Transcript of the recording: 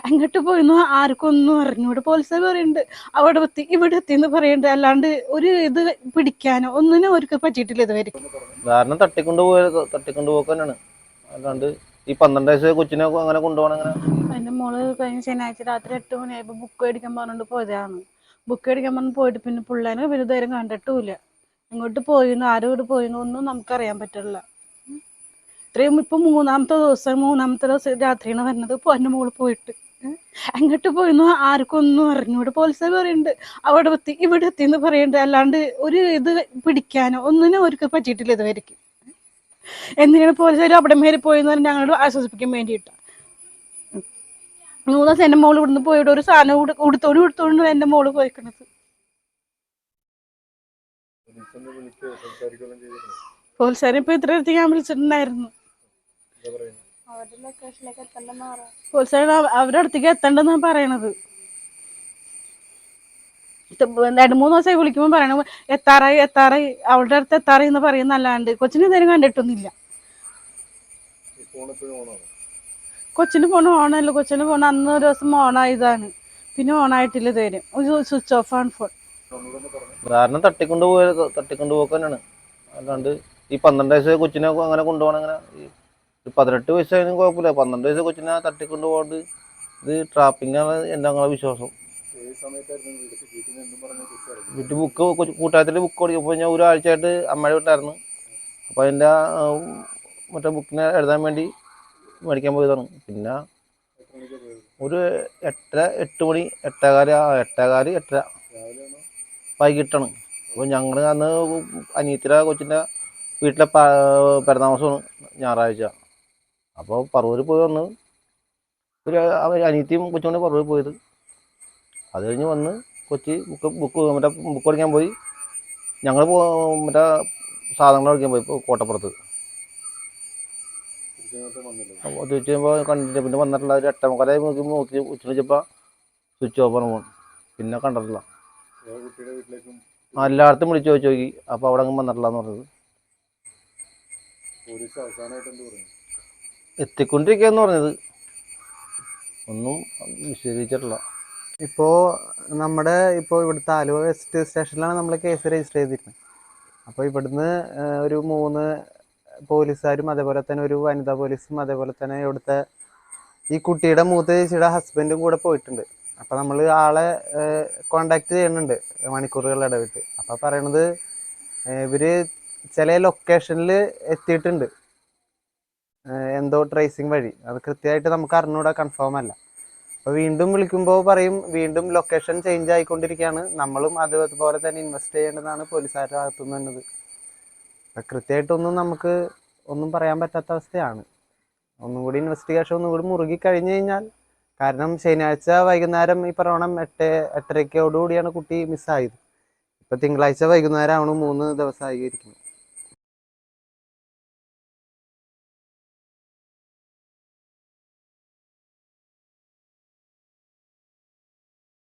അങ്ങോട്ട് പോയിന്ന് ആർക്കും ഒന്നും അറിഞ്ഞൂടെ. പോലീസുകാർ പറയുന്നുണ്ട് അവിടെ എത്തി ഇവിടെ എത്തി എന്ന് പറയുന്നുണ്ട്, അല്ലാണ്ട് ഒരു ഇത് പിടിക്കാനോ ഒന്നിനും അവർക്ക് പറ്റിയിട്ടില്ല ഇതുവരെ. കാരണം തട്ടിക്കൊണ്ടുപോക്കാനാണ്, അല്ലാണ്ട് ഈ 12 വയസ്സ് കൊച്ചിനെ അങ്ങനെ കൊണ്ടുപോകണം. അങ്ങനെ എൻ്റെ മോള് കഴിഞ്ഞ ശനിയാഴ്ച രാത്രി 8 മണിയായപ്പോൾ ബുക്ക് മേടിക്കാൻ പറഞ്ഞിട്ട് പോയതാണ്. ബുക്ക് മേടിക്കാൻ പറഞ്ഞ് പോയിട്ട് പിന്നെ പിള്ളേനെ വലുതേരം കണ്ടിട്ടുമില്ല. ഇങ്ങോട്ട് പോയിന്ന് ആരും ഇവിടെ പോയിന്ന് ഒന്നും നമുക്കറിയാൻ പറ്റില്ല. ഇത്രയും ഇപ്പം മൂന്നാമത്തെ ദിവസം രാത്രിയാണ് വരുന്നത്. ഇപ്പോൾ എൻ്റെ മോള് പോയിട്ട് അങ്ങോട്ട് പോയിന്ന് ആർക്കും ഒന്നും അറിഞ്ഞൂടെ. പോലീസുകാർ പറയുന്നുണ്ട് അവിടെ എത്തി ഇവിടെ എത്തി എന്ന് പറയുന്നുണ്ട്, അല്ലാണ്ട് ഒരു ഇത് പിടിക്കാനോ ഒന്നിനും അവർക്ക് പറ്റിയിട്ടില്ല ഇതുവരെ. എന്തിനാണ് പോലീസുകാർ അവിടെ മേലെ പോയെന്ന് പറഞ്ഞാൽ ഞങ്ങളോട് ആശ്വസിപ്പിക്കാൻ വേണ്ടിയിട്ടാണ്. 3 ദിവസം എൻ്റെ മോള് ഇവിടുന്ന് പോയിട്ട് ഒരു സാധനം കൊടുത്തോണ്ട് എൻ്റെ മോള് പോയിക്കണത്. പോലീസുകാരെ ഇപ്പൊ ഇത്ര അടുത്ത് ഞാൻ വിളിച്ചിട്ടുണ്ടായിരുന്നു. പോലീസുകാർ അവരുടെ അടുത്തേക്ക് എത്തണ്ടെന്നാണ് പറയണത്. 2-3 ദിവസമായി വിളിക്കുമ്പോൾ പറയണ എത്താറായി അവളുടെ അടുത്ത് എത്താറായി എന്ന് പറയുന്നല്ലാണ്ട് കൊച്ചിനെ ഇതുവരെ കണ്ടിട്ടൊന്നുമില്ല. കൊച്ചിന് ഫോൺ ഓണല്ല. കൊച്ചിന് ഫോൺ അന്ന് ഒരു ദിവസം ഓണായതാണ്, പിന്നെ ഓണായിട്ടില്ല ഇതുവരെ. ഒരു സ്വിച്ച് ഓഫ് ആണ് ഫോൺ. കാരണം തട്ടിക്കൊണ്ടുപോക്കാനാണ്, അല്ലാണ്ട് ഈ 12 വയസ്സ് കൊച്ചിനെ അങ്ങനെ കൊണ്ടുപോകണം. അങ്ങനെ ഈ 18 വയസ്സായാലും കുഴപ്പമില്ല, 12 വയസ്സ് കൊച്ചിനെ തട്ടിക്കൊണ്ടുപോകാണ്ട് ഇത് ട്രാപ്പിംഗ് ആണ് ഞങ്ങളുടെ വിശ്വാസം. വീട്ടിൽ ബുക്ക് കൂട്ടായത്തിൽ ബുക്ക് കൊടുക്കുമ്പോൾ ഞാൻ ഒരാഴ്ചയായിട്ട് അമ്മയുടെ വീട്ടായിരുന്നു. അപ്പോൾ അതിൻ്റെ മറ്റേ ബുക്കിനെ എഴുതാൻ വേണ്ടി മേടിക്കാൻ പോയതാണ്. പിന്നെ ഒരു 8 മണി 8:15 വൈകിട്ടാണ്. അപ്പോൾ ഞങ്ങൾ അന്ന് അനിയത്തിയുടെ കൊച്ചിൻ്റെ വീട്ടിലെ പെരുന്നാമസമാണ് ഞായറാഴ്ച. അപ്പോൾ പറവൂർ പോയി വന്ന് അനിയത്തിയും കൊച്ചുകൊണ്ട് പറവൂർ പോയത്. അത് കഴിഞ്ഞ് വന്ന് കൊച്ചി മറ്റേ ബുക്ക് പഠിക്കാൻ പോയി. ഞങ്ങൾ മറ്റേ സാധനങ്ങൾ പഠിക്കാൻ പോയി കോട്ടപ്പുറത്ത്. അപ്പോൾ തിരിച്ച് കഴിയുമ്പോൾ കണ്ടിട്ട് പിന്നെ വന്നിട്ടില്ല. ഒരു 8:45 നോക്കി ഉച്ച വെച്ചപ്പോൾ സ്വിച്ച് ഓഫ് ആണ് ഫോൺ. പിന്നെ കണ്ടിട്ടില്ല. എല്ലായിടത്തും വിളിച്ചു ചോദിച്ചു നോക്കി, അപ്പോൾ അവിടെ അങ്ങ് വന്നിട്ടില്ല എന്ന് പറഞ്ഞത്. എത്തിക്കൊണ്ടിരിക്കുകയെന്ന് പറഞ്ഞത്, ഒന്നും വിശദീകരിച്ചിട്ടില്ല. ഇപ്പോൾ ഇവിടുത്തെ ആലുവ വെസ്റ്റ് സ്റ്റേഷനിലാണ് നമ്മൾ കേസ് രജിസ്റ്റർ ചെയ്തിരുന്നത്. അപ്പോൾ ഇവിടുന്ന് ഒരു 3 പോലീസുകാരും അതേപോലെ തന്നെ ഒരു വനിതാ പോലീസും അതേപോലെ തന്നെ ഇവിടുത്തെ ഈ കുട്ടിയുടെ മൂത്ത ചേച്ചിയുടെ ഹസ്ബൻഡും കൂടെ പോയിട്ടുണ്ട്. അപ്പോൾ നമ്മൾ ആളെ കോണ്ടാക്ട് ചെയ്യുന്നുണ്ട് മണിക്കൂറുകൾ ഇടവിട്ട്. അപ്പോൾ പറയണത് ഇവർ ചില ലൊക്കേഷനിൽ എത്തിയിട്ടുണ്ട്, എന്തോ ട്രേസിങ് വഴി. അത് കൃത്യമായിട്ട് നമുക്ക് അറിഞ്ഞൂടാ, കൺഫേം അല്ല. അപ്പോൾ വീണ്ടും വിളിക്കുമ്പോൾ പറയും വീണ്ടും ലൊക്കേഷൻ ചേഞ്ച് ആയിക്കൊണ്ടിരിക്കുകയാണ്, നമ്മളും അതുപോലെ തന്നെ ഇൻവെസ്റ്റ് ചെയ്യേണ്ടതാണ് പോലീസുകാരുടെ ഭാഗത്തുനിന്ന് തന്നത്. അപ്പം കൃത്യമായിട്ടൊന്നും നമുക്ക് ഒന്നും പറയാൻ പറ്റാത്ത അവസ്ഥയാണ്. ഒന്നുകൂടി ഇൻവെസ്റ്റിഗേഷൻ ഒന്നുകൂടി മുറുകി കഴിഞ്ഞ് കഴിഞ്ഞാൽ, കാരണം ശനിയാഴ്ച വൈകുന്നേരം ഈ പറയണം 8-8:30 കുട്ടി മിസ്സായത്. ഇപ്പം തിങ്കളാഴ്ച വൈകുന്നേരമാണ് 3 ദിവസമായി ഇരിക്കുന്നത്.